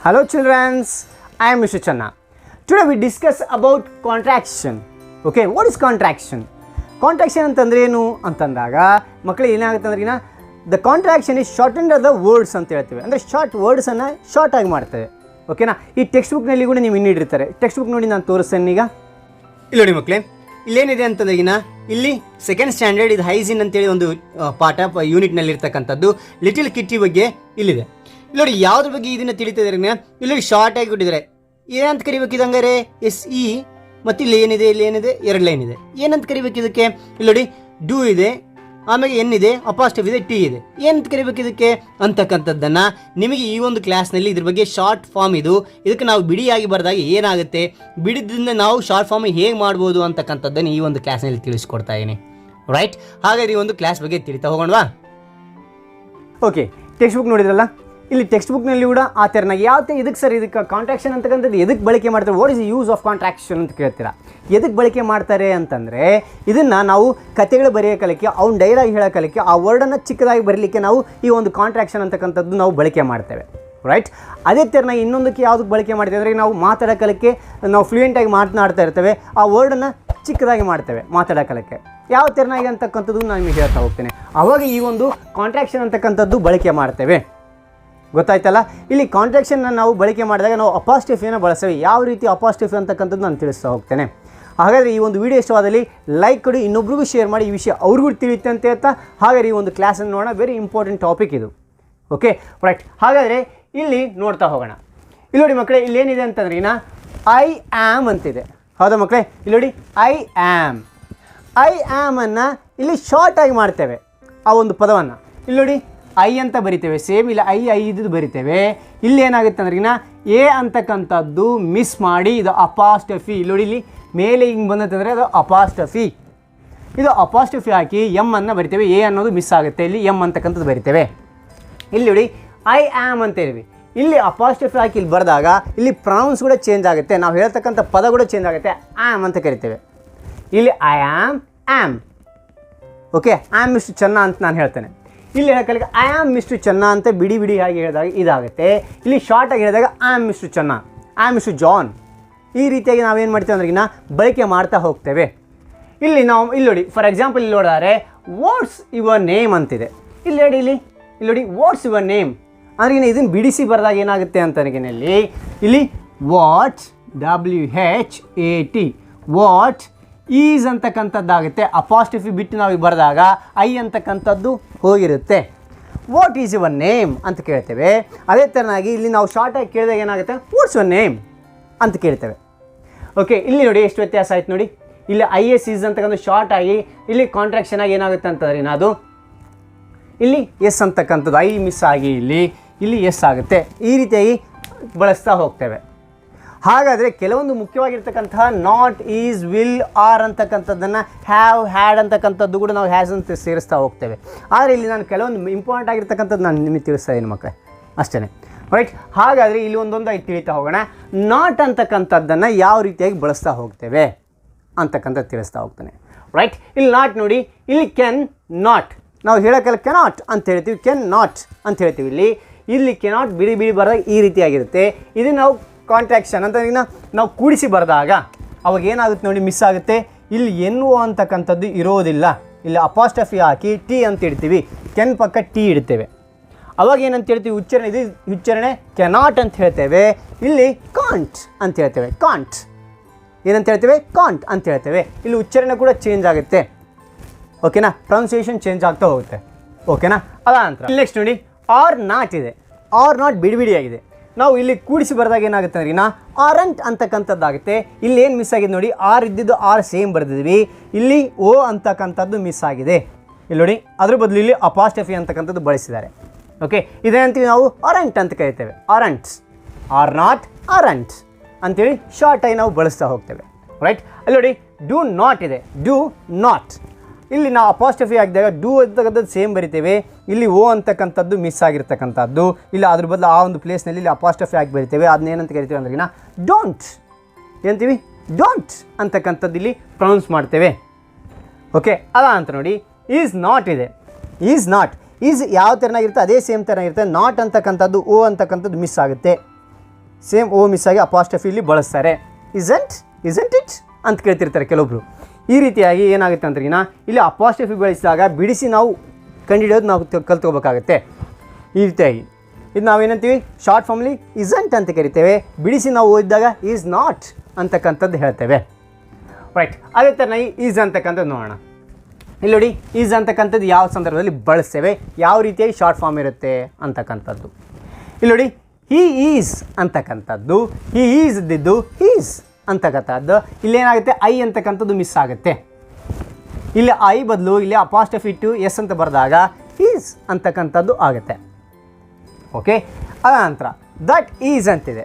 Hello children, I am Mr. Channa. Today we discuss about contraction. Okay, what is contraction? Contraction ಅಂತಂದ್ರೆ ಏನು ಅಂತಂದಾಗ ಮಕ್ಕಳಿಗೆ ಏನಾಗುತ್ತೆ ಅಂದ್ರೆ the contraction is shortened the words ಅಂತ ಹೇಳ್ತೀವಿ. ಅಂದರೆ ಶಾರ್ಟ್ ವರ್ಡ್ಸನ್ನು ಶಾರ್ಟ್ ಆಗಿ ಮಾಡ್ತೇವೆ. ಓಕೆನಾ? ಈ ಟೆಕ್ಸ್ಟ್ ಬುಕ್ನಲ್ಲಿ ಕೂಡ ನೀವು ಇನ್ನಿಟ್ಟಿರ್ತಾರೆ. ಟೆಕ್ಸ್ಟ್ ಬುಕ್ ನೋಡಿ ನಾನು ತೋರಿಸ್ತೇನೆ ಈಗ. ಇಲ್ಲಿ ನೋಡಿ ಮಕ್ಕಳೇ, ಇಲ್ಲೇನಿದೆ ಅಂತಂದ್ರೆ ಇಲ್ಲಿ ಸೆಕೆಂಡ್ ಸ್ಟ್ಯಾಂಡರ್ಡ್ ಇದು ಹೈಜಿನ್ ಅಂತೇಳಿ ಒಂದು ಪಾಠ ಯೂನಿಟ್ನಲ್ಲಿ ಇರ್ತಕ್ಕಂಥದ್ದು ಲಿಟಿಲ್ ಕಿಟ್ಟಿ ಬಗ್ಗೆ ಇಲ್ಲಿದೆ. ಇಲ್ಲಿ ನೋಡಿ ಯಾವುದ್ರ ಬಗ್ಗೆ ಇದನ್ನು ತಿಳಿತಿದ್ದಾರೆ ಇಲ್ಲಿ ಶಾರ್ಟ್ ಆಗಿ ಕೊಟ್ಟಿದ್ದಾರೆ. ಏನಂತ ಕರಿಬೇಕು ಹಂಗಾರೆ SE ಮತ್ತು ಇಲ್ಲಿ ಏನಿದೆ 2 ಲೈನ್ ಇದೆ. ಏನಂತ ಕರಿಬೇಕು ಇದಕ್ಕೆ? ಇಲ್ಲಿ ನೋಡಿ ಡೂ ಇದೆ, ಆಮೇಲೆ N ಇದೆ, ಅಪಾಸ್ಟ್ರಫ್ ಇದೆ, T ಇದೆ. ಏನಂತ ಕರಿಬೇಕು ಇದಕ್ಕೆ ಅಂತಕ್ಕಂಥದ್ದನ್ನು ನಿಮಗೆ ಈ ಒಂದು ಕ್ಲಾಸ್ನಲ್ಲಿ ಇದ್ರ ಬಗ್ಗೆ ಶಾರ್ಟ್ ಫಾರ್ಮ್ ಇದು. ಇದಕ್ಕೆ ನಾವು ಬಿಡಿಯಾಗಿ ಬರೆದಾಗ ಏನಾಗುತ್ತೆ, ಬಿಡಿದಿಂದ ನಾವು ಶಾರ್ಟ್ ಫಾರ್ಮ್ ಹೇಗೆ ಮಾಡ್ಬೋದು ಅಂತಕ್ಕಂಥದ್ದನ್ನು ಈ ಒಂದು ಕ್ಲಾಸ್ನಲ್ಲಿ ತಿಳಿಸ್ಕೊಡ್ತಾ ಇದ್ದೀನಿ. ರೈಟ್, ಹಾಗಾದ್ರೆ ಈ ಒಂದು ಕ್ಲಾಸ್ ಬಗ್ಗೆ ತಿಳಿತಾ ಹೋಗೋಣವಾ? ಓಕೆ, ಟೆಕ್ಸ್ಟ್ ಬುಕ್ ನೋಡಿದ್ರಲ್ಲ, ಇಲ್ಲಿ ಟೆಕ್ಸ್ಟ್ ಬುಕ್ನಲ್ಲಿ ಕೂಡ ಆ ಥರನಾಗಿ ಯಾವ ಇದಕ್ಕೆ ಸರ್ ಇದಕ್ಕೆ ಕಾಂಟ್ರಾಕ್ಷನ್ ಅಂತಕ್ಕಂಥದ್ದು ಎದಕ್ಕೆ ಬಳಕೆ ಮಾಡ್ತಾರೆ, what is use of contraction ಅಂತ ಕೇಳ್ತೀರಾ. ಎದಕ್ಕೆ ಬಳಕೆ ಮಾಡ್ತಾರೆ ಅಂತಂದರೆ ಇದನ್ನು ನಾವು ಕಥೆಗಳು ಬರೆಯೋ ಕಲಿಕೆ, ಅವ್ನು ಡೈಲಾಗ್ ಹೇಳೋ ಕಲಿಕೆ, ಆ ವರ್ಡನ್ನು ಚಿಕ್ಕದಾಗಿ ಬರಲಿಕ್ಕೆ ನಾವು ಈ ಒಂದು ಕಾಂಟ್ರಾಕ್ಷನ್ ಅಂತಕ್ಕಂಥದ್ದು ನಾವು ಬಳಕೆ ಮಾಡ್ತೇವೆ. ರೈಟ್, ಅದೇ ಥರನಾಗಿ ಇನ್ನೊಂದಕ್ಕೆ ಯಾವುದಕ್ಕೆ ಬಳಕೆ ಮಾಡ್ತೇವೆ ಅಂದರೆ ನಾವು ಮಾತಾಡೋ ಕಲಿಕೆ, ನಾವು ಫ್ಲೂಯೆಂಟಾಗಿ ಮಾತನಾಡ್ತಾ ಇರ್ತೇವೆ, ಆ ವರ್ಡನ್ನು ಚಿಕ್ಕದಾಗಿ ಮಾಡ್ತೇವೆ ಮಾತಾಡೋ ಕಲಿಕೆ. ಯಾವ ಥರನಾಗಿ ಅಂತಕ್ಕಂಥದ್ದು ನಾನು ನಿಮಗೆ ಹೇಳ್ತಾ ಹೋಗ್ತೇನೆ. ಆವಾಗ ಈ ಒಂದು ಕಾಂಟ್ರಾಕ್ಷನ್ ಅಂತಕ್ಕಂಥದ್ದು ಬಳಕೆ ಮಾಡ್ತೇವೆ. ಗೊತ್ತಾಯ್ತಲ್ಲ? ಇಲ್ಲಿ ಕಾಂಟ್ರಾಕ್ಷನ್ನ ನಾವು ಬಳಕೆ ಮಾಡಿದಾಗ ನಾವು ಅಪಾಸ್ಟ್ರಫಿಯನ್ನು ಬಳಸ್ತೇವೆ. ಯಾವ ರೀತಿ ಅಪಾಸ್ಟ್ರಫಿ ಅಂತಕ್ಕಂಥದ್ದು ನಾನು ತಿಳಿಸ್ತಾ ಹೋಗ್ತೇನೆ. ಹಾಗಾದರೆ ಈ ಒಂದು ವಿಡಿಯೋ ಇಷ್ಟವಾದಲ್ಲಿ ಲೈಕ್ ಕೊಡಿ, ಇನ್ನೊಬ್ರಿಗೂ ಶೇರ್ ಮಾಡಿ, ಈ ವಿಷಯ ಅವ್ರಿಗೂ ತಿಳಿಯುತ್ತೆ ಅಂತ ಹೇಳ್ತಾ ಹಾಗಾದರೆ ಈ ಒಂದು ಕ್ಲಾಸನ್ನು ನೋಡೋಣ. ವೆರಿ ಇಂಪಾರ್ಟೆಂಟ್ ಟಾಪಿಕ್ ಇದು. ಓಕೆ ರೈಟ್, ಹಾಗಾದರೆ ಇಲ್ಲಿ ನೋಡ್ತಾ ಹೋಗೋಣ. ಇಲ್ಲಿ ನೋಡಿ ಮಕ್ಕಳೇ, ಇಲ್ಲೇನಿದೆ ಅಂತಂದ್ರೆ ಐ ಆಮ್ ಅಂತಿದೆ. ಹೌದಾ ಮಕ್ಕಳೇ? ಇಲ್ಲಿ ನೋಡಿ ಐ ಆ್ಯಮನ್ನು ಇಲ್ಲಿ ಶಾರ್ಟಾಗಿ ಮಾಡ್ತೇವೆ ಆ ಒಂದು ಪದವನ್ನು. ಇಲ್ಲಿ ನೋಡಿ ಐ ಅಂತ ಬರಿತೇವೆ, ಸೇಮ್ ಇಲ್ಲಿ ಐ ಇದ್ದು ಬರಿತೇವೆ. ಇಲ್ಲಿ ಏನಾಗುತ್ತೆ ಅಂದ್ರೆ ಎ ಅಂತಕ್ಕಂಥದ್ದು ಮಿಸ್ ಮಾಡಿ ಇದು ಅಪಾಸ್ಟ್ರಫಿ. ಇಲ್ಲಿ ನೋಡಿ, ಇಲ್ಲಿ ಮೇಲೆ ಹಿಂಗೆ ಬಂದಂತಂದರೆ ಅದು ಅಪಾಸ್ಟ್ರಫಿ. ಇದು ಅಪಾಸ್ಟ್ರಫಿ ಹಾಕಿ ಎಮ್ ಅನ್ನು ಬರಿತೇವೆ, ಎ ಅನ್ನೋದು ಮಿಸ್ ಆಗುತ್ತೆ, ಇಲ್ಲಿ ಎಮ್ ಅಂತಕ್ಕಂಥದ್ದು ಬರಿತೇವೆ. ಇಲ್ಲಿ ನೋಡಿ ಐ ಆಮ್ ಅಂತ ಹೇಳಿವಿ, ಇಲ್ಲಿ ಅಪಾಸ್ಟ್ರಫಿ ಹಾಕಿ ಇಲ್ಲಿ ಬರೆದಾಗ ಇಲ್ಲಿ ಪ್ರೊನೌನ್ಸ್ ಕೂಡ ಚೇಂಜ್ ಆಗುತ್ತೆ, ನಾವು ಹೇಳ್ತಕ್ಕಂಥ ಪದ ಕೂಡ ಚೇಂಜ್ ಆಗುತ್ತೆ. ಆಮ್ ಅಂತ ಕರಿತೇವೆ. ಇಲ್ಲಿ I am okay, am mister ಚೆನ್ನ ಅಂತ ನಾನು ಹೇಳ್ತೇನೆ. ಇಲ್ಲಿ ಹೇಳೋಕ್ಕೆ ಐ ಆಮ್ ಮಿಸ್ಟರ್ ಚೆನ್ನ ಅಂತ ಬಿಡಿ ಹಾಗೆ ಹೇಳಿದಾಗ ಇದಾಗುತ್ತೆ. ಇಲ್ಲಿ ಶಾರ್ಟಾಗಿ ಹೇಳಿದಾಗ ಐ ಆಮ್ ಮಿಸ್ಟರ್ ಚೆನ್ನ, ಐ ಆಮ್ ಮಿಸ್ಟರ್ ಜಾನ್. ಈ ರೀತಿಯಾಗಿ ನಾವೇನು ಮಾಡ್ತೇವೆ ಅಂದ್ರೆ ಬಳಕೆ ಮಾಡ್ತಾ ಹೋಗ್ತೇವೆ. ಇಲ್ಲಿ ನೋಡಿ ಫಾರ್ ಎಕ್ಸಾಂಪಲ್ ಇಲ್ಲಿ ನೋಡಿದರೆ ವಾಟ್ಸ್ ಯುವರ್ ನೇಮ್ ಅಂತಿದೆ. ಇಲ್ಲಿ ನೋಡಿ ವಾಟ್ಸ್ ಯುವರ್ ನೇಮ್ ಅಂದ್ರೆ ಇದನ್ನು ಬಿಡಿಸಿ ಬರೆದಾಗ ಏನಾಗುತ್ತೆ ಅಂತ ಇಲ್ಲಿ ವಾಟ್ WHAT ವಾಟ್ ಈಸ್ ಅಂತಕ್ಕಂಥದ್ದಾಗುತ್ತೆ. ಅಪಾಸ್ಟ್ರಫಿ ಬಿಟ್ಟು ನಾವು ಬರೆದಾಗ ಐ ಅಂತಕ್ಕಂಥದ್ದು ಹೋಗಿರುತ್ತೆ. ವಾಟ್ ಈಸ್ ಯುವರ್ ನೇಮ್ ಅಂತ ಕೇಳ್ತೇವೆ. ಅದೇ ಥರನಾಗಿ ಇಲ್ಲಿ ನಾವು ಶಾರ್ಟಾಗಿ ಕೇಳಿದಾಗ ಏನಾಗುತ್ತೆ, ವಾಟ್ಸ್ ಯುವರ್ ನೇಮ್ ಅಂತ ಕೇಳ್ತೇವೆ. ಓಕೆ, ಇಲ್ಲಿ ನೋಡಿ ಎಷ್ಟು ವ್ಯತ್ಯಾಸ ಆಯ್ತು ನೋಡಿ. ಇಲ್ಲಿ IS ಈಸ್ ಅಂತಕ್ಕಂಥ ಶಾರ್ಟ್ ಆಗಿ ಇಲ್ಲಿ ಕಾಂಟ್ರಾಕ್ಷನ್ ಆಗಿ ಏನಾಗುತ್ತೆ ಅಂತಂದ್ರೆ ಅದು ಇಲ್ಲಿ ಎಸ್ ಅಂತಕ್ಕಂಥದ್ದು ಐ ಮಿಸ್ ಆಗಿ ಇಲ್ಲಿ ಎಸ್ ಆಗುತ್ತೆ. ಈ ರೀತಿಯಾಗಿ ಬಳಸ್ತಾ ಹೋಗ್ತೇವೆ. ಹಾಗಾದರೆ ಕೆಲವೊಂದು ಮುಖ್ಯವಾಗಿರ್ತಕ್ಕಂತಹ ನಾಟ್, ಈಸ್, ವಿಲ್, ಆರ್ ಅಂತಕ್ಕಂಥದ್ದನ್ನು ಹ್ಯಾವ್, ಹ್ಯಾಡ್ ಅಂತಕ್ಕಂಥದ್ದು ಕೂಡ ನಾವು ಹ್ಯಾಸ್ ಅಂತ ಸೇರಿಸ್ತಾ ಹೋಗ್ತೇವೆ. ಆದರೆ ಇಲ್ಲಿ ನಾನು ಕೆಲವೊಂದು ಇಂಪಾರ್ಟೆಂಟ್ ಆಗಿರ್ತಕ್ಕಂಥದ್ದು ನಾನು ನಿಮಗೆ ತಿಳಿಸ್ತಾ ಇದ್ದೀನಿ ಮಕ್ಕಳೇ, ಅಷ್ಟೇ. ರೈಟ್, ಹಾಗಾದರೆ ಇಲ್ಲಿ ಒಂದೊಂದಾಗಿ ತಿಳಿತಾ ಹೋಗೋಣ. ನಾಟ್ ಅಂತಕ್ಕಂಥದ್ದನ್ನು ಯಾವ ರೀತಿಯಾಗಿ ಬಳಸ್ತಾ ಹೋಗ್ತೇವೆ ಅಂತಕ್ಕಂಥದ್ದು ತಿಳಿಸ್ತಾ ಹೋಗ್ತಾನೆ. ರೈಟ್, ಇಲ್ಲಿ ನಾಟ್ ನೋಡಿ, ಇಲ್ಲಿ ಕ್ಯಾನ್ ನಾಟ್ ನಾವು ಹೇಳೋಕ್ಕೆಲ್ಲ ಕೆನಾಟ್ ಅಂತ ಹೇಳ್ತೀವಿ, ಕ್ಯಾನ್ ನಾಟ್ ಅಂತ ಹೇಳ್ತೀವಿ. ಇಲ್ಲಿ ಕೆನಾಟ್ ಬಿಡಿ ಬರೆದಾಗ ಈ ರೀತಿಯಾಗಿರುತ್ತೆ. ಇದು ನಾವು ಕಾಂಟ್ರಾಕ್ಷನ್ ಅಂತ ನಾವು ಕೂಡಿಸಿ ಬರೆದಾಗ ಅವಾಗ ಏನಾಗುತ್ತೆ ನೋಡಿ, ಮಿಸ್ ಆಗುತ್ತೆ. ಇಲ್ಲಿ ಎನ್ನುವ ಅಂತಕ್ಕಂಥದ್ದು ಇರೋದಿಲ್ಲ. ಇಲ್ಲಿ ಅಪಾಸ್ಟ್ರಫಿ ಹಾಕಿ ಟಿ ಅಂತ ಇಡ್ತೀವಿ, ಕೆನ್ ಪಕ್ಕ ಟಿ ಇಡ್ತೇವೆ. ಅವಾಗ ಏನಂತ ಹೇಳ್ತೀವಿ, ಉಚ್ಚಾರಣೆ ಕೆನಾಟ್ ಅಂತ ಹೇಳ್ತೇವೆ. ಇಲ್ಲಿ ಕಾಂಟ್ ಅಂತ ಹೇಳ್ತೇವೆ. ಕಾಂಟ್ ಏನಂತ ಹೇಳ್ತೇವೆ, ಕಾಂಟ್ ಅಂತ ಹೇಳ್ತೇವೆ. ಇಲ್ಲಿ ಉಚ್ಚಾರಣೆ ಕೂಡ ಚೇಂಜ್ ಆಗುತ್ತೆ. ಓಕೆನಾ, ಪ್ರೊನೌನ್ಸಿಯೇಷನ್ ಚೇಂಜ್ ಆಗ್ತಾ ಹೋಗುತ್ತೆ. ಓಕೆನಾ, ಅದ ನಂತರ ನೆಕ್ಸ್ಟ್ ನೋಡಿ ಆರ್ ನಾಟ್ ಇದೆ. ಆರ್ ನಾಟ್ ಬಿಡಿಯಾಗಿದೆ. ನಾವು ಇಲ್ಲಿ ಕೂಡಿಸಿ ಬರೆದಾಗ ಏನಾಗುತ್ತೆ ಅಂದ್ರೆ ಆರಂಟ್ ಅಂತಕ್ಕಂಥದ್ದಾಗುತ್ತೆ. ಇಲ್ಲಿ ಏನು ಮಿಸ್ ಆಗಿದೆ ನೋಡಿ, ಆರ್ ಇದ್ದಿದ್ದು ಆರ್ ಸೇಮ್ ಬರೆದಿದ್ವಿ, ಇಲ್ಲಿ ಓ ಅಂತಕ್ಕಂಥದ್ದು ಮಿಸ್ ಆಗಿದೆ. ಇಲ್ಲಿ ನೋಡಿ ಅದ್ರ ಬದಲು ಇಲ್ಲಿ ಅಪಾಸ್ಟ್ರಫಿ ಅಂತಕ್ಕಂಥದ್ದು ಬಳಸಿದ್ದಾರೆ. ಓಕೆ, ಇದೇನಂತೀವಿ ನಾವು ಆರಂಟ್ ಅಂತ ಕರಿತೇವೆ. ಆರಂಟ್ಸ್, ಆರ್ ನಾಟ್ ಆರಂಟ್ಸ್ ಅಂತೇಳಿ ಶಾರ್ಟಾಗಿ ನಾವು ಬಳಸ್ತಾ ಹೋಗ್ತೇವೆ. ರೈಟ್, ಅಲ್ಲಿ ನೋಡಿ ಡೂ ನಾಟ್ ಇದೆ. ಡೂ ನಾಟ್ ಇಲ್ಲಿ ನಾವು ಅಪಾಸ್ಟ್ರಫಿ ಹಾಕಿದಾಗ ಡೂ ಅಂತಕ್ಕಂಥದ್ದು ಸೇಮ್ ಬರಿತೇವೆ. ಇಲ್ಲಿ ಓ ಅಂತಕ್ಕಂಥದ್ದು ಮಿಸ್ ಆಗಿರ್ತಕ್ಕಂಥದ್ದು, ಇಲ್ಲ ಅದ್ರ ಬದಲು ಆ ಒಂದು ಪ್ಲೇಸ್ನಲ್ಲಿ ಇಲ್ಲಿ ಅಪಾಸ್ಟ್ರಫಿ ಹಾಕಿ ಬರಿತೇವೆ. ಅದನ್ನೇನಂತ ಕರಿತೀವಿ ಅಂದ್ರೆ ಡೋಂಟ್ ಏನಂತೀವಿ, ಡೋಂಟ್ ಅಂತಕ್ಕಂಥದ್ದು ಇಲ್ಲಿ ಪ್ರೊನೌನ್ಸ್ ಮಾಡ್ತೇವೆ. ಓಕೆ, ಅದ ಅಂತ ನೋಡಿ ಈಸ್ ನಾಟ್ ಇದೆ. ಈಸ್ ನಾಟ್ ಈಸ್ ಯಾವ ಥರನಾಗಿರುತ್ತೆ ಅದೇ ಸೇಮ್ ಥರನಾಗಿರುತ್ತೆ. ನಾಟ್ ಅಂತಕ್ಕಂಥದ್ದು ಓ ಅಂತಕ್ಕಂಥದ್ದು ಮಿಸ್ ಆಗುತ್ತೆ. ಸೇಮ್ ಓ ಮಿಸ್ ಆಗಿ ಅಪಾಸ್ಟ್ರಫಿ ಇಲ್ಲಿ ಬಳಸ್ತಾರೆ. ಇಸಂಟ್ ಇಟ್ ಅಂತ ಕೇಳ್ತಿರ್ತಾರೆ ಕೆಲವೊಬ್ರು. ಈ ರೀತಿಯಾಗಿ ಏನಾಗುತ್ತೆ ಅಂದ್ರೆ ಇಲ್ಲಿ ಅಪಾಸ್ಟ್ರಫಿ ಬಳಸಿದಾಗ ಬಿಡಿಸಿ ನಾವು ಕಂಡುಹಿಡಿಯೋದು ನಾವು ಕಲ್ತ್ಕೋಬೇಕಾಗತ್ತೆ. ಈ ರೀತಿಯಾಗಿ ಇದು ನಾವೇನಂತೀವಿ ಶಾರ್ಟ್ ಫಾರ್ಮ್ಲಿ ಇಸಂಟ್ ಅಂತ ಕರಿತೇವೆ. ಬಿಡಿಸಿ ನಾವು ಓದಿದಾಗ ಈಸ್ ನಾಟ್ ಅಂತಕ್ಕಂಥದ್ದು ಹೇಳ್ತೇವೆ. ರೈಟ್, ಅದೇ ಥರನಾಗಿ ಈಸ್ ಅಂತಕ್ಕಂಥದ್ದು ನೋಡೋಣ. ಇಲ್ಲಿ ನೋಡಿ, ಈಸ್ ಅಂತಕ್ಕಂಥದ್ದು ಯಾವ ಸಂದರ್ಭದಲ್ಲಿ ಬಳಸ್ತೇವೆ, ಯಾವ ರೀತಿಯಾಗಿ ಶಾರ್ಟ್ ಫಾರ್ಮ್ ಇರುತ್ತೆ ಅಂತಕ್ಕಂಥದ್ದು. ಇಲ್ಲಿ ನೋಡಿ, ಹಿ ಈಸ್ ಅಂತಕ್ಕಂಥದ್ದು ಹಿ ಈಸ್ ಇದ್ದಿದ್ದು ಹೀಸ್ ಅಂತಕ್ಕಂಥದ್ದು ಇಲ್ಲೇನಾಗುತ್ತೆ ಐ ಅಂತಕ್ಕಂಥದ್ದು ಮಿಸ್ ಆಗುತ್ತೆ. ಇಲ್ಲಿ ಐ ಬದಲು ಇಲ್ಲಿ ಅಪಾಸ್ಟ್ರಫಿ ಇಟ್ಟು ಎಸ್ ಅಂತ ಬರೆದಾಗ ಈಸ್ ಅಂತಕ್ಕಂಥದ್ದು ಆಗುತ್ತೆ. ಓಕೆ, ಅದ ನಂತರ ದಟ್ ಈಸ್ ಅಂತಿದೆ,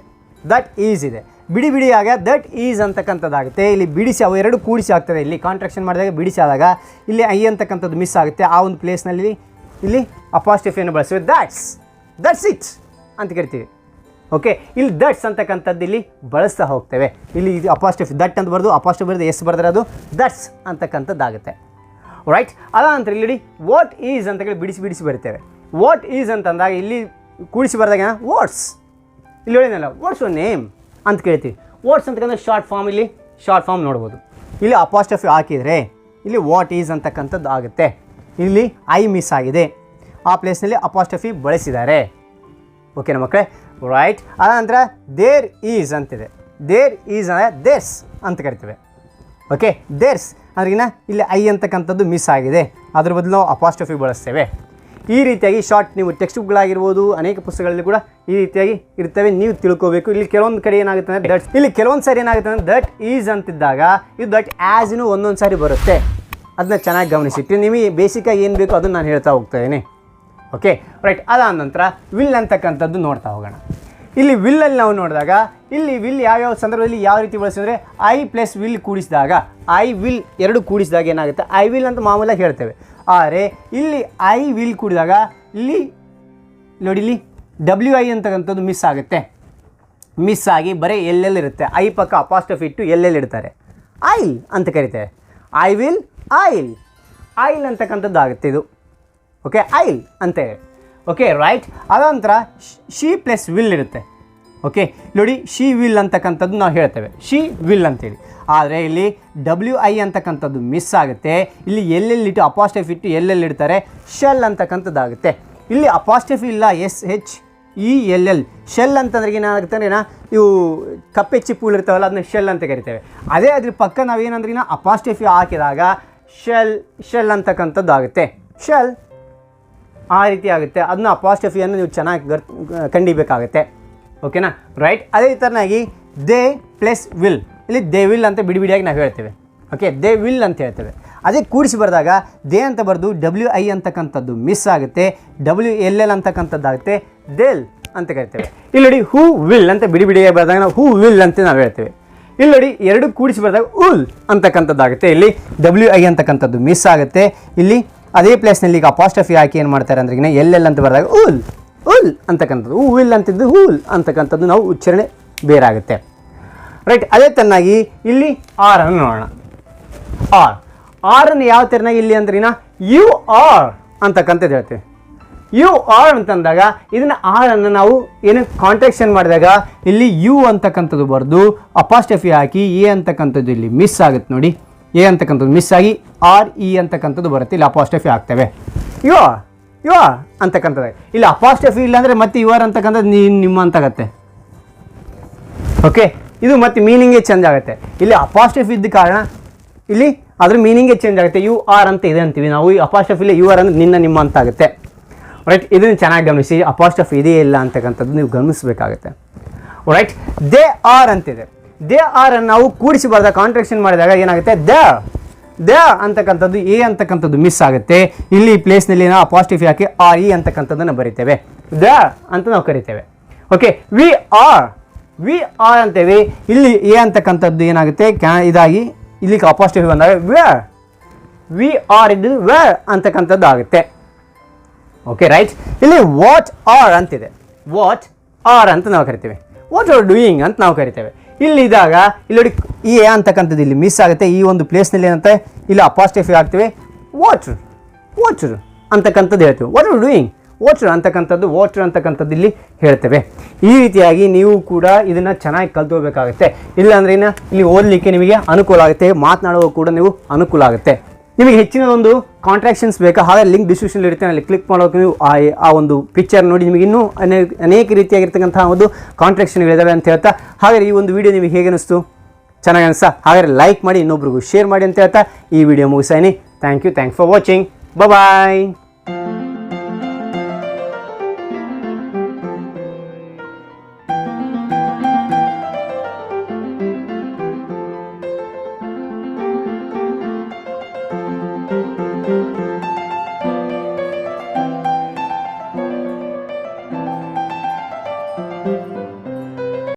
ದಟ್ ಈಸ್ ಇದೆ, ಬಿಡಿ ಬಿಡಿಯಾಗ ದಟ್ ಈಸ್ ಅಂತಕ್ಕಂಥದ್ದಾಗುತ್ತೆ. ಇಲ್ಲಿ ಬಿಡಿಸಿ ಅವು ಎರಡು ಕೂಡಿಸಿ ಆಗ್ತದೆ. ಇಲ್ಲಿ ಕಾಂಟ್ರಾಕ್ಷನ್ ಮಾಡಿದಾಗ ಬಿಡಿಸಿ ಆದಾಗ ಇಲ್ಲಿ ಐ ಅಂತಕ್ಕಂಥದ್ದು ಮಿಸ್ ಆಗುತ್ತೆ. ಆ ಒಂದು ಪ್ಲೇಸ್ನಲ್ಲಿ ಇಲ್ಲಿ ಅಪಾಸ್ಟ್ರಫಿಯನ್ನು ಬಳಸ್ತೇವೆ. ದಟ್ಸ್ ಇಟ್ ಅಂತ ಕರಿತೀವಿ. ಓಕೆ, ಇಲ್ಲಿ ದಟ್ಸ್ ಅಂತಕ್ಕಂಥದ್ದು ಇಲ್ಲಿ ಬಳಸ್ತಾ ಹೋಗ್ತೇವೆ. ಇಲ್ಲಿ ಇದು ಅಪಾಸ್ಟ್ರಫಿ ದಟ್ ಅಂತ ಬರೆದು ಅಪಾಸ್ಟ್ರಫಿ ಬರೆದು ಎಸ್ ಬರೆದ್ರೆ ಅದು ದಟ್ಸ್ ಅಂತಕ್ಕಂಥದ್ದಾಗುತ್ತೆ. ರೈಟ್, ಅದ ನಂತರ ಇಲ್ಲಿ ವಾಟ್ ಈಸ್ ಅಂತ ಹೇಳಿ ಬಿಡಿಸಿ ಬಿಡಿಸಿ ಬರ್ತೇವೆ. ವಾಟ್ ಈಸ್ ಅಂತಂದಾಗ ಇಲ್ಲಿ ಕೂಡಿಸಿ ಬರೆದಾಗ ವಾಟ್ಸ್, ಇಲ್ಲಿ ಹೇಳಿದ್ನಲ್ಲ ವಾಟ್ಸ್ ಯುವರ್ ನೇಮ್ ಅಂತ ಕೇಳ್ತೀವಿ. ವಾಟ್ಸ್ ಅಂತಕ್ಕಂಥ ಶಾರ್ಟ್ ಫಾರ್ಮ್, ಇಲ್ಲಿ ಶಾರ್ಟ್ ಫಾರ್ಮ್ ನೋಡ್ಬೋದು. ಇಲ್ಲಿ ಅಪಾಸ್ಟ್ರಫಿ ಹಾಕಿದರೆ ಇಲ್ಲಿ ವಾಟ್ ಈಸ್ ಅಂತಕ್ಕಂಥದ್ದು ಆಗುತ್ತೆ. ಇಲ್ಲಿ ಐ ಮಿಸ್ ಆಗಿದೆ, ಆ ಪ್ಲೇಸ್ನಲ್ಲಿ ಅಪಾಸ್ಟ್ರಫಿ ಬಳಸಿದ್ದಾರೆ. ಓಕೆನಾ ಮಕ್ಕಳೇ? ರೈಟ್, ಅದಾನಂತರ ದೇರ್ ಈಸ್ ಅಂತಿದೆ. ದೇರ್ ಈಸ್ ಅಂದರೆ ದೇರ್ಸ್ ಅಂತ ಕರಿತೇವೆ. ಓಕೆ, ದೇರ್ಸ್ ಅಂದ್ರಿಗಿನ ಇಲ್ಲಿ ಐ ಅಂತಕ್ಕಂಥದ್ದು ಮಿಸ್ ಆಗಿದೆ, ಅದ್ರ ಬದಲು ನಾವು ಅಪಾಸ್ಟ್ರಫಿ ಬಳಸ್ತೇವೆ. ಈ ರೀತಿಯಾಗಿ ಶಾರ್ಟ್ ನೀವು ಟೆಕ್ಸ್ಟ್ ಬುಕ್ಗಳಾಗಿರ್ಬೋದು, ಅನೇಕ ಪುಸ್ತಕಗಳಲ್ಲಿ ಕೂಡ ಈ ರೀತಿಯಾಗಿ ಇರ್ತವೆ. ನೀವು ತಿಳ್ಕೋಬೇಕು. ಇಲ್ಲಿ ಕೆಲವೊಂದು ಕಡೆ ಏನಾಗುತ್ತೆ ಅಂದರೆ ದಟ್, ಇಲ್ಲಿ ಕೆಲವೊಂದು ಸಾರಿ ಏನಾಗುತ್ತೆ ಅಂದರೆ ದಟ್ ಈಸ್ ಅಂತಿದ್ದಾಗ ಇದು ದಟ್ ಆ್ಯಸ್ನು ಒಂದೊಂದು ಸಾರಿ ಬರುತ್ತೆ. ಅದನ್ನ ಚೆನ್ನಾಗಿ ಗಮನಿಸಿಟ್ಟು ನಿಮಗೆ ಬೇಸಿಕಾಗಿ ಏನು ಬೇಕೋ ಅದನ್ನು ನಾನು ಹೇಳ್ತಾ ಹೋಗ್ತಾ ಇದ್ದೀನಿ. ಓಕೆ, ರೈಟ್, ಅದಾದ ನಂತರ ವಿಲ್ ಅಂತಕ್ಕಂಥದ್ದು ನೋಡ್ತಾ ಹೋಗೋಣ. ಇಲ್ಲಿ ವಿಲ್ಲಲ್ಲಿ ನಾವು ನೋಡಿದಾಗ ಇಲ್ಲಿ ವಿಲ್ ಯಾವ್ಯಾವ ಸಂದರ್ಭದಲ್ಲಿ ಯಾವ ರೀತಿ ಬಳಸಿದ್ರೆ ಐ ಪ್ಲಸ್ ವಿಲ್ ಕೂಡಿಸಿದಾಗ, ಐ ವಿಲ್ ಎರಡು ಕೂಡಿಸಿದಾಗ ಏನಾಗುತ್ತೆ ಐ ವಿಲ್ ಅಂತ ಮಾಮೂಲಾಗಿ ಹೇಳ್ತೇವೆ. ಆದರೆ ಇಲ್ಲಿ ಐ ವಿಲ್ ಕೂಡಿದಾಗ ಇಲ್ಲಿ ನೋಡಿ, ಇಲ್ಲಿ ಡಬ್ಲ್ಯೂ ಐ ಅಂತಕ್ಕಂಥದ್ದು ಮಿಸ್ ಆಗುತ್ತೆ. ಮಿಸ್ ಆಗಿ ಬರೀ ಎಲ್ಲೆಲ್ಲಿರುತ್ತೆ, ಐ ಪಕ್ಕ ಅಪಾಸ್ಟ್ರಫಿ ಇಟ್ಟು ಎಲ್ಲೆಲ್ಲಿ ಇಡ್ತಾರೆ, ಐಲ್ ಅಂತ ಕರಿತೇವೆ. ಐ ವಿಲ್ ಐಲ್ ಅಂತಕ್ಕಂಥದ್ದು ಆಗುತ್ತೆ ಇದು. ಓಕೆ, ಐಲ್ ಅಂತೇಳಿ. ಓಕೆ, ರೈಟ್, ಅದಂತರ ಶಿ ಪ್ಲಸ್ ವಿಲ್ ಇರುತ್ತೆ. ಓಕೆ, ನೋಡಿ ಶಿ ವಿಲ್ ಅಂತಕ್ಕಂಥದ್ದು ನಾವು ಹೇಳ್ತೇವೆ ಶಿ ವಿಲ್ ಅಂತೇಳಿ. ಆದರೆ ಇಲ್ಲಿ ಡಬ್ಲ್ಯೂ ಐ ಅಂತಕ್ಕಂಥದ್ದು ಮಿಸ್ ಆಗುತ್ತೆ. ಇಲ್ಲಿ ಎಲ್ಲೆಲ್ಲಿಟ್ಟು ಅಪಾಸ್ಟ್ರಫಿ ಇಟ್ಟು ಎಲ್ಲೆಲ್ಲಿ ಇಡ್ತಾರೆ ಶೆಲ್ ಅಂತಕ್ಕಂಥದ್ದಾಗುತ್ತೆ. ಇಲ್ಲಿ ಅಪಾಸ್ಟ್ರಫಿ ಇಲ್ಲ, SHELL ಶೆಲ್ ಅಂತಂದ್ರೆ ಏನಾಗುತ್ತೆ ಅಂದ್ರೆ ಇವು ಕಪ್ಪೆ ಚಿಪ್ಪುಗಳು ಇರ್ತಾವಲ್ಲ ಅದನ್ನ ಶೆಲ್ ಅಂತ ಕರಿತೇವೆ. ಅದೇ ಅದ್ರ ಪಕ್ಕ ನಾವೇನಂದ್ರೆ ಅಪಾಸ್ಟ್ರಫಿ ಹಾಕಿದಾಗ ಶೆಲ್ ಅಂತಕ್ಕಂಥದ್ದು ಆಗುತ್ತೆ. ಶೆಲ್ ಆ ರೀತಿ ಆಗುತ್ತೆ. ಅದನ್ನ ಅಪಾಸ್ಟ್ರಫಿಯನ್ನು ನೀವು ಚೆನ್ನಾಗಿ ಕಂಡಿಬೇಕಾಗುತ್ತೆ. ಓಕೆನಾ? ರೈಟ್, ಅದೇ ಥರನಾಗಿ ದೇ ಪ್ಲಸ್ ವಿಲ್, ಇಲ್ಲಿ ದೇ ವಿಲ್ ಅಂತ ಬಿಡಿಬಿಡಿಯಾಗಿ ನಾವು ಹೇಳ್ತೇವೆ. ಓಕೆ, ದೇ ವಿಲ್ ಅಂತ ಹೇಳ್ತೇವೆ. ಅದೇ ಕೂಡಿಸಿ ಬರೆದಾಗ ದೇ ಅಂತ ಬರೆದು ಡಬ್ಲ್ಯೂ ಐ ಅಂತಕ್ಕಂಥದ್ದು ಮಿಸ್ ಆಗುತ್ತೆ, WLL ಅಂತಕ್ಕಂಥದ್ದಾಗುತ್ತೆ, ದೇಲ್ ಅಂತ ಕರಿತೇವೆ. ಇಲ್ಲಿ ನೋಡಿ ಹೂ ವಿಲ್ ಅಂತ ಬಿಡಿಬಿಡಿಯಾಗಿ ಬರೆದಾಗ ನಾವು ಹೂ ವಿಲ್ ಅಂತ ನಾವು ಹೇಳ್ತೇವೆ. ಇಲ್ಲಿ ನೋಡಿ ಎರಡು ಕೂಡಿಸಿ ಬರೆದಾಗ ಉಲ್ ಅಂತಕ್ಕಂಥದ್ದಾಗುತ್ತೆ. ಇಲ್ಲಿ WI ಅಂತಕ್ಕಂಥದ್ದು ಮಿಸ್ ಆಗುತ್ತೆ. ಇಲ್ಲಿ ಅದೇ ಪ್ಲೇಸ್ನಲ್ಲಿ ಈಗ ಅಪಾಸ್ಟ್ರಫಿ ಹಾಕಿ ಏನು ಮಾಡ್ತಾರೆ ಅಂದ್ರೆ ಎಲ್ಲೆಲ್ಲ ಅಂತ ಬರೆದಾಗ ಉಲ್ ಅಂತಕ್ಕಂಥದ್ದು, ಹೂ ವಿಲ್ ಅಂತಿದ್ದು ಹೂಲ್ ಅಂತಕ್ಕಂಥದ್ದು ನಾವು ಉಚ್ಚಾರಣೆ ಬೇರೆ ಆಗುತ್ತೆ. ರೈಟ್, ಅದೇ ತನ್ನಾಗಿ ಇಲ್ಲಿ ಆರ್ ಅನ್ನು ನೋಡೋಣ. ಆರ್ ಅನ್ನು ಯಾವ ಥರನಾಗಿ ಇಲ್ಲಿ ಅಂದ್ರೆ ಯು ಆರ್ ಅಂತಕ್ಕಂಥದ್ದು ಹೇಳ್ತೇವೆ. ಯು ಆರ್ ಅಂತಂದಾಗ ಇದನ್ನ ಆರ್ ಅನ್ನು ನಾವು ಏನು ಕಾಂಟ್ರಾಕ್ಷನ್ ಮಾಡಿದಾಗ ಇಲ್ಲಿ ಯು ಅಂತಕ್ಕಂಥದ್ದು ಬರೆದು ಅಪಾಸ್ಟ್ರಫಿ ಹಾಕಿ ಎ ಅಂತಕ್ಕಂಥದ್ದು ಇಲ್ಲಿ ಮಿಸ್ ಆಗುತ್ತೆ. ನೋಡಿ, ಎ ಅಂತಕ್ಕಂಥದ್ದು ಮಿಸ್ ಆಗಿ RE ಅಂತಕ್ಕಂಥದ್ದು ಬರುತ್ತೆ. ಇಲ್ಲಿ ಅಪಾಸ್ಟ್ರಫಿ ಹಾಕ್ತೇವೆ. ಯು ಆರ್ ಅಂತಕ್ಕಂಥದ್ದು. ಇಲ್ಲಿ ಅಪಾಸ್ಟ್ರಫಿ ಇಲ್ಲ ಅಂದರೆ ಮತ್ತೆ ಯು ಆರ್ ಅಂತಕ್ಕಂಥದ್ದು ನಿಮ್ಮ ಅಂತಾಗತ್ತೆ. ಓಕೆ, ಇದು ಮತ್ತೆ ಮೀನಿಂಗೇ ಚೇಂಜ್ ಆಗುತ್ತೆ. ಇಲ್ಲಿ ಅಪಾಸ್ಟ್ರಫಿ ಇದ್ದ ಕಾರಣ ಇಲ್ಲಿ ಅದ್ರ ಮೀನಿಂಗೇ ಚೇಂಜ್ ಆಗುತ್ತೆ. ಯು ಆರ್ ಅಂತ ಇದೆ ಅಂತೀವಿ ನಾವು. ಈ ಅಪಾಸ್ಟ್ರಫಿಲಿ ಯು ಆರ್ ಅಂದ್ರೆ ನಿಮ್ಮ ಅಂತ ಆಗುತ್ತೆ. ರೈಟ್, ಇದನ್ನು ಚೆನ್ನಾಗಿ ಗಮನಿಸಿ. ಅಪಾಸ್ಟ್ರಫಿ ಇದೆಯೇ ಇಲ್ಲ ಅಂತಕ್ಕಂಥದ್ದು ನೀವು ಗಮನಿಸಬೇಕಾಗುತ್ತೆ. ರೈಟ್, ದೇ ಆರ್ ಅಂತಿದೆ. ದೇ ಆರ್ ಅನ್ನು ನಾವು ಕೂಡಿಸಿ ಬರೆದ ಕಾಂಟ್ರಾಕ್ಷನ್ ಮಾಡಿದಾಗ ಏನಾಗುತ್ತೆ ದ ಅಂತಕ್ಕಂಥದ್ದು ಎ ಅಂತಕ್ಕಂಥದ್ದು ಮಿಸ್ ಆಗುತ್ತೆ. ಇಲ್ಲಿ ಪ್ಲೇಸ್ನಲ್ಲಿ ನಾವು ಅಪಾಸ್ಟ್ರಫಿ ಹಾಕಿ RE ಅಂತಕ್ಕಂಥದ್ದನ್ನು ಬರಿತೇವೆ. ದ ಅಂತ ನಾವು ಕರಿತೇವೆ. ಓಕೆ, ವಿ ಆರ್ ಅಂತೇವೆ. ಇಲ್ಲಿ ಎ ಅಂತಕ್ಕಂಥದ್ದು ಏನಾಗುತ್ತೆ ಇದಾಗಿ ಇಲ್ಲಿ ಅಪಾಸ್ಟ್ರಫಿ ಬಂದಾಗ ವಿ ಆರ್ ಇದ್ದು ವೇರ್ ಅಂತಕ್ಕಂಥದ್ದು ಆಗುತ್ತೆ. ಓಕೆ, ರೈಟ್, ಇಲ್ಲಿ ವಾಟ್ ಆರ್ ಅಂತಿದೆ. ವಾಟ್ ಆರ್ ಅಂತ ನಾವು ಕರಿತೇವೆ. ವಾಟ್ ಆರ್ ಡೂಯಿಂಗ್ ಅಂತ ನಾವು ಕರಿತೇವೆ. ಇಲ್ಲಿ ಇದ್ದಾಗ ಇಲ್ಲಿ ನೋಡಿ ಈ ಎ ಅಂತಕ್ಕಂಥದ್ದು ಇಲ್ಲಿ ಮಿಸ್ ಆಗುತ್ತೆ. ಈ ಒಂದು ಪ್ಲೇಸ್ನಲ್ಲಿ ಏನಂತೆ ಇಲ್ಲಿ ಅಪಾಸ್ಟ್ರಫಿ ಹಾಕ್ತೇವೆ. ವಾಚ್ ಅಂತಕ್ಕಂಥದ್ದು ಹೇಳ್ತೀವಿ. ವಾಟ್ ಆರ್ ಡೂಯಿಂಗ್, ವಾಟರ್ ಅಂತಕ್ಕಂಥದ್ದು ಇಲ್ಲಿ ಹೇಳ್ತೇವೆ. ಈ ರೀತಿಯಾಗಿ ನೀವು ಕೂಡ ಇದನ್ನು ಚೆನ್ನಾಗಿ ಕಲ್ತ್ಕೋಬೇಕಾಗುತ್ತೆ. ಇಲ್ಲಾಂದ್ರೆ ಇಲ್ಲಿ ಓದಲಿಕ್ಕೆ ನಿಮಗೆ ಅನುಕೂಲ ಆಗುತ್ತೆ, ಮಾತನಾಡುವ ಕೂಡ ನೀವು ಅನುಕೂಲ ಆಗುತ್ತೆ. ನಿಮಗೆ ಹೆಚ್ಚಿನ ಒಂದು ಕಾಂಟ್ರಾಕ್ಷನ್ಸ್ ಬೇಕಾ, ಹಾಗೆ ಲಿಂಕ್ ಡಿಸ್ಕ್ರಿಪ್ಷನ್ ಇರುತ್ತೆ, ಅಲ್ಲಿ ಕ್ಲಿಕ್ ಮಾಡೋಕೆ ನೀವು ಆ ಒಂದು ಪಿಕ್ಚರ್ ನೋಡಿ ನಿಮಗೆ ಇನ್ನೂ ಅನೇಕ ರೀತಿಯಾಗಿರ್ತಕ್ಕಂಥ ಒಂದು ಕಾಂಟ್ರಾಕ್ಷನ್ಗಳಿದ್ದಾವೆ ಅಂತ ಹೇಳ್ತಾ, ಹಾಗೆ ಈ ಒಂದು ವಿಡಿಯೋ ನಿಮಗೆ ಹೇಗೆ ಅನಿಸ್ತು, ಚೆನ್ನಾಗಿ ಅನಿಸ್ತಾ, ಹಾಗಾದರೆ ಲೈಕ್ ಮಾಡಿ, ಇನ್ನೊಬ್ರಿಗೂ ಶೇರ್ ಮಾಡಿ ಅಂತ ಹೇಳ್ತಾ ಈ ವಿಡಿಯೋ ಮುಗಿಸ್ತೀನಿ. Thank you for watching. Bye.